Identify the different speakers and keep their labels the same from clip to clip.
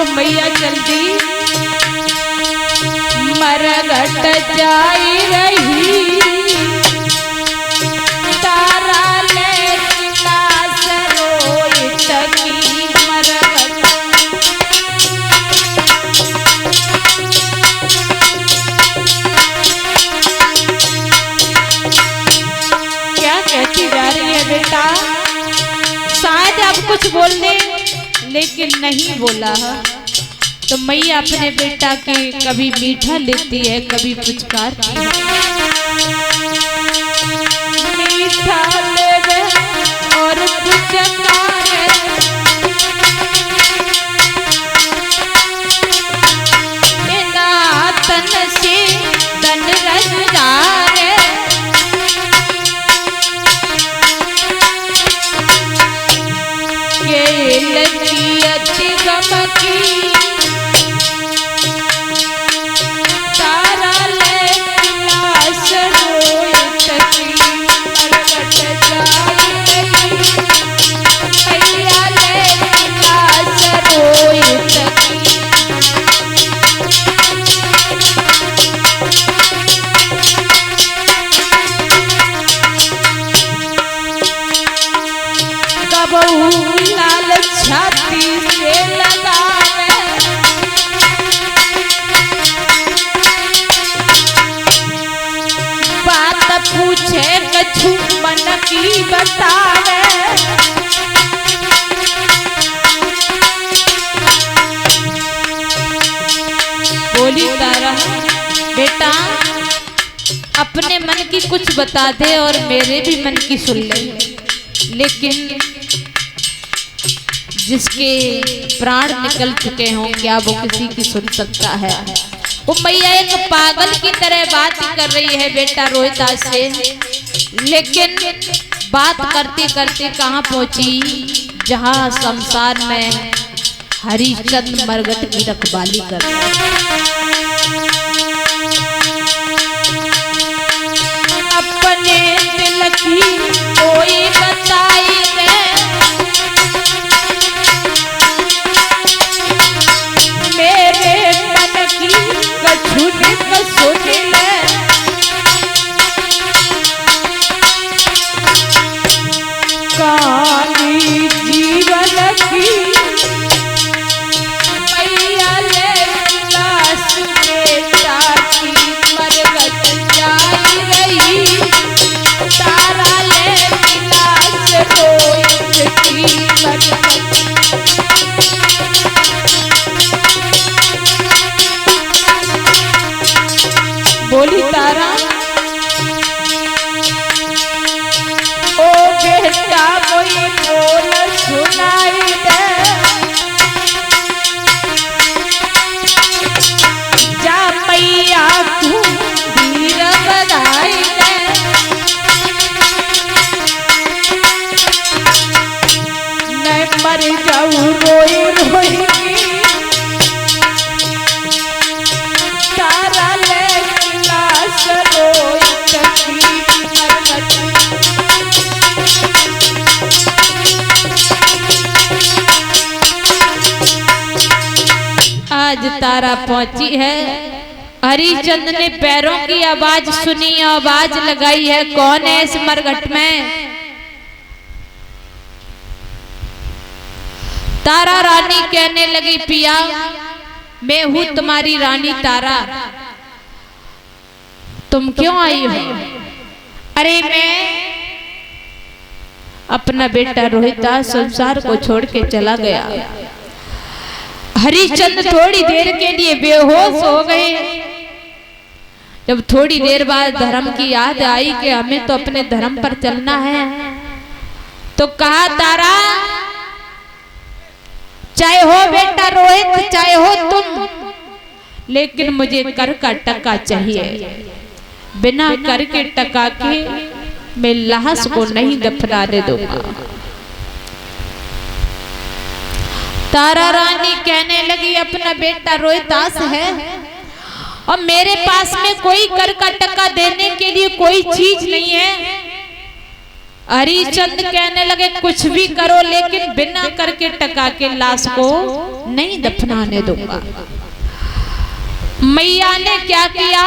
Speaker 1: मैया जल्दी मरघट जाई रही, तारा ले लाश रोइत की मरघट। क्या कहती जा रही है बेटा? शायद आप कुछ बोलने लेकिन नहीं बोला है। तो मैया अपने बेटा के कभी मीठा लेती है, कभी पुचकारती है। मीठा लेवे और पुचकारे, बिना तन से तन रंगारे। लगी अति गमकी, तारा ले लाश रोइत की मरघट जाई रही, मैया ले लाश रोइत की। कबहू लाल छाती से लगावे, बात पूछे कछु मन की बतावे। बोली तारा बेटा अपने मन की कुछ बता दे और मेरे भी मन की सुन ले, लेकिन जिसके प्राण निकल चुके हों क्या वो किसी की सुन सकता है? वो मैया एक पागल की तरह बात कर रही है बेटा रोहिदास से, लेकिन बात करते करते कहाँ पहुंची? जहां शमशान में हरिश्चंद्र मरघट की रखवाली कर रहे हैं। अपने दिल की कोई बताई दे, मेरे मन की कछु सुन ले। कहानी जीवन की मैया ले लाश बेटा की मरघट जाई रही, तारा ले लाश रोइत की मरघट। बोली तारा ओ बेटा कोई बोल सुनाई दे, जा मैया तू धीर बधाई दे। मैं मर जाऊं रोई रोई की, तारा ले लाश रोइत की मरघट। आज तारा पहुंची है, हरिश्चंद्र ने पैरों की आवाज सुनी, आवाज लगाई है कौन है इस मरघट में? तारा रानी कहने लगी पिया मैं हूं तुम्हारी रानी तारा, तुम क्यों आई हो? अरे मैं अपना बेटा रोहिदास संसार को छोड़ के चला गया। हरिश्चंद्र थोड़ी देर के लिए बेहोश हो गए। जब थोड़ी देर बाद धर्म की याद आई कि हमें तो अपने धर्म पर चलना है, तो कहा तारा चाहे हो बेटा रोहित चाहे हो तुम, लेकिन मुझे कर का टका चाहिए। बिना कर के टका के मैं लाश को नहीं दफनाने दूंगा। तारा रानी कहने लगी अपना बेटा रोहिदास है और मेरे पास में कोई कर का टका देने के लिए कोई चीज नहीं है। हरिश्चंद्र कहने लगे कुछ भी करो लेकिन बिना कर के टका के लाश को नहीं दफनाने दूंगा। मैया ने क्या किया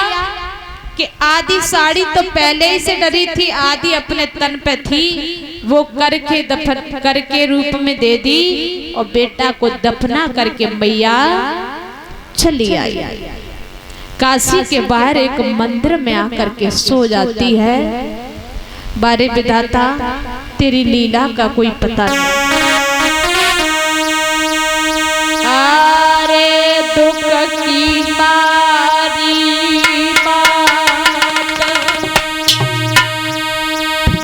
Speaker 1: कि आधी साड़ी तो पहले ही से डरी थी, आधी अपने तन पे थी, वो करके दफन करके रूप में दे दी और बेटा को दफना करके मैया चली आई। काशी के बाहर एक मंदिर में आकर के सो जाती है। बारे विधाता तेरी लीला का कोई पता नहीं। अरे दुख की मारी बात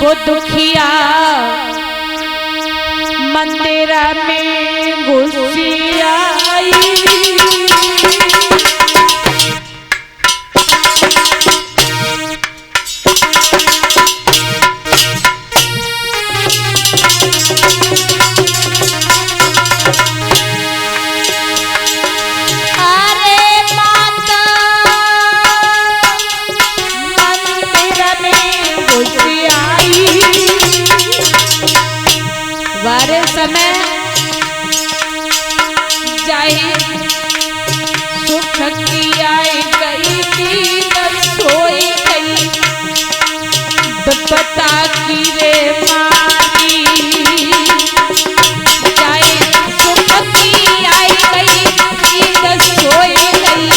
Speaker 1: वो दुखिया मंदिर में घुसी आई। बारे समय जाए सुख की आई गई थी सोई गई बता की रे मारी। जाए सुख की आई गई थी सोई गई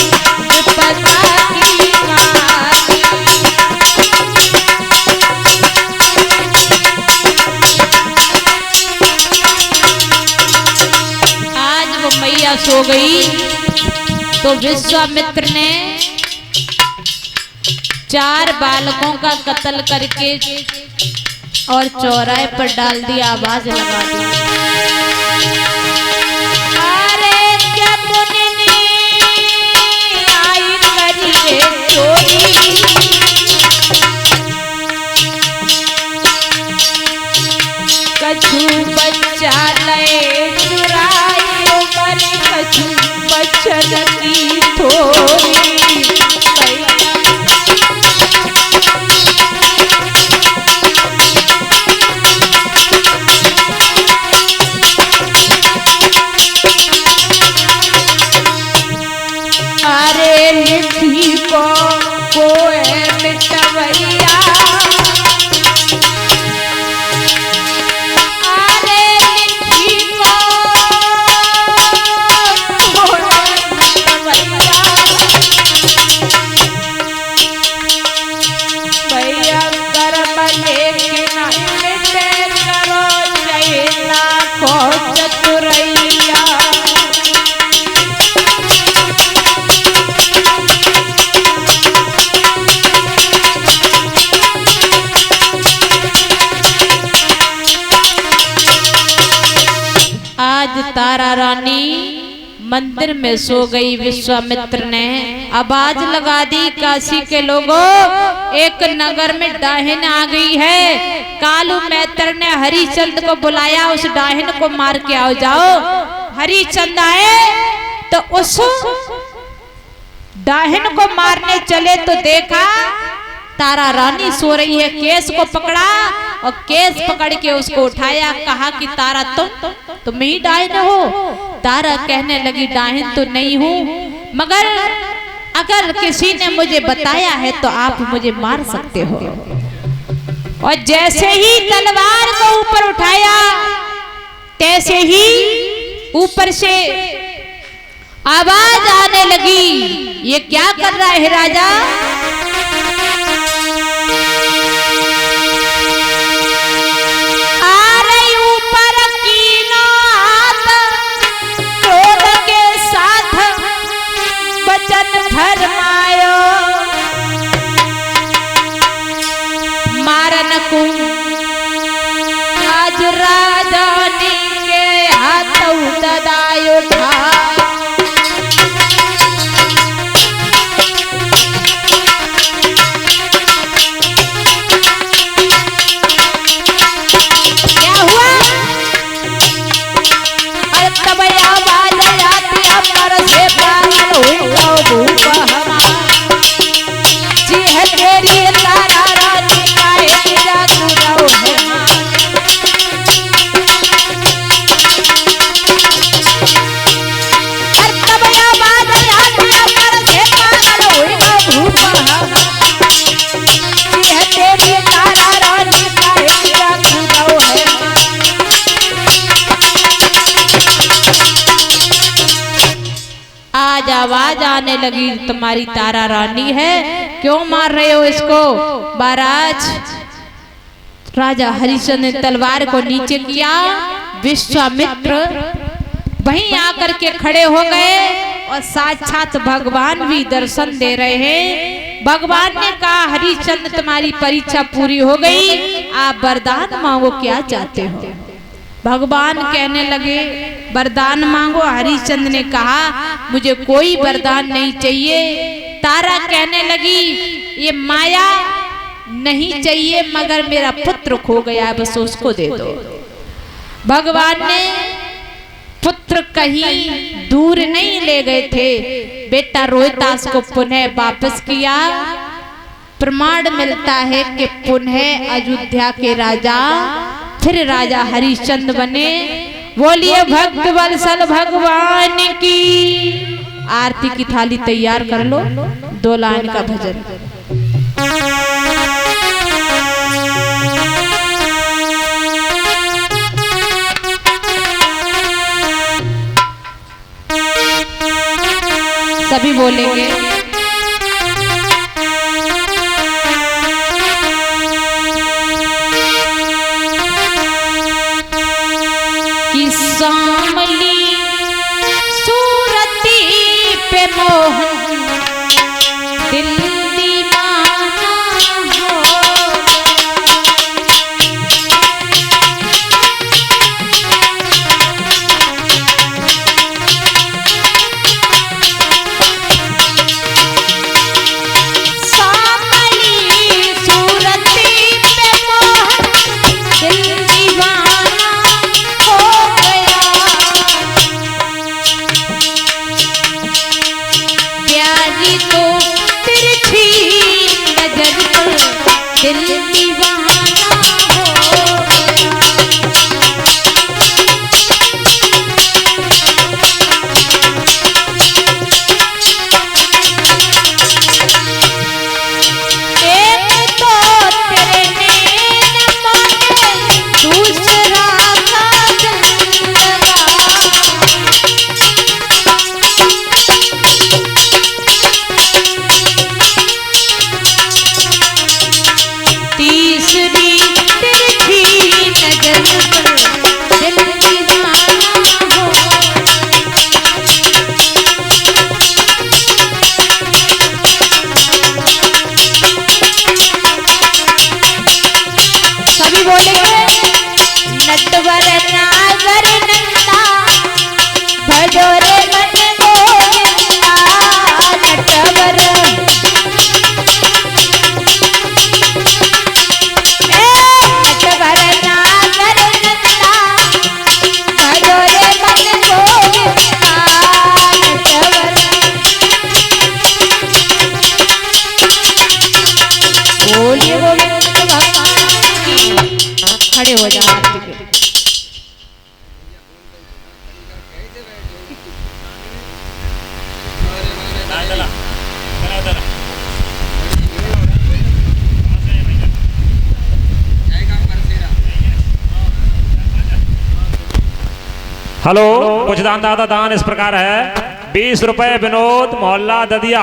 Speaker 1: बता की मारी। सो गई तो विश्वामित्र ने 4 बालकों का कत्ल करके और चौराहे पर डाल दिया, आवाज लगा दी। अरे क्या मुनि आई करी चोरी, कछु बच्चा ले चुराई कछु बचन की थोड़ी। अरे लिखी को मिटवैया, तारा रानी मंदिर में सो गई। विश्वामित्र ने आवाज लगा दी, काशी के लोगों एक नगर में डाहिन आ गई है। कालू मैत्र ने हरिचंद को बुलाया, उस डाहिन को मार के आओ जाओ। हरिचंद आए तो उस डाहिन को मारने चले तो देखा तारा रानी सो रही है। केस को पकड़ा और केस पकड़ के उसको उठाया, कहा कि तारा तुम ही डाहिन हो। तारा कहने लगी डाहिन तो नहीं हूँ, मगर अगर किसी ने मुझे बताया है तो आप मुझे मार सकते हो। और जैसे ही तलवार को ऊपर उठाया तैसे ही ऊपर से आवाज आने लगी, ये क्या कर रहा है राजा? फरमायो मारन को आज राजानी के हाथ ददायो था। आवाज आने लगी, तुम्हारी तारा रानी है, क्यों मार रहे हो इसको? महाराज राजा हरिश्चंद्र ने तलवार को नीचे किया। विश्वामित्र वहीं आकर के खड़े हो गए और साक्षात भगवान भी दर्शन दे रहे हैं। भगवान ने कहा, हरिश्चंद्र तुम्हारी परीक्षा पूरी हो गई, आप वरदान मांगो, क्या चाहते हो? भगवान कहने लगे, वरदान मांगो। हरिश्चंद्र ने कहा, मुझे कोई वरदान नहीं चाहिए। तारा कहने लगी, ये माया नहीं चाहिए, मगर मेरा पुत्र खो गया है, बस उसको दे दो। भगवान ने पुत्र कहीं दूर नहीं ले गए थे, बेटा रोहितास को पुनः वापस किया। प्रमाण मिलता है कि पुनः अयोध्या के राजा फिर राजा हरिश्चंद्र बने। बोलिए भक्त वत्सल भगवान की। आरती की थाली तैयार कर लो, 2 लाइन का भजन। सभी बोलेंगे। कि सामली सूरती पे मोहन दिल दीवाना हो। खड़े हो जाओ आरती के लिए।
Speaker 2: हेलो, कुछ दान दाता दान इस प्रकार है। 20 रुपए विनोद मोहल्ला ददिया।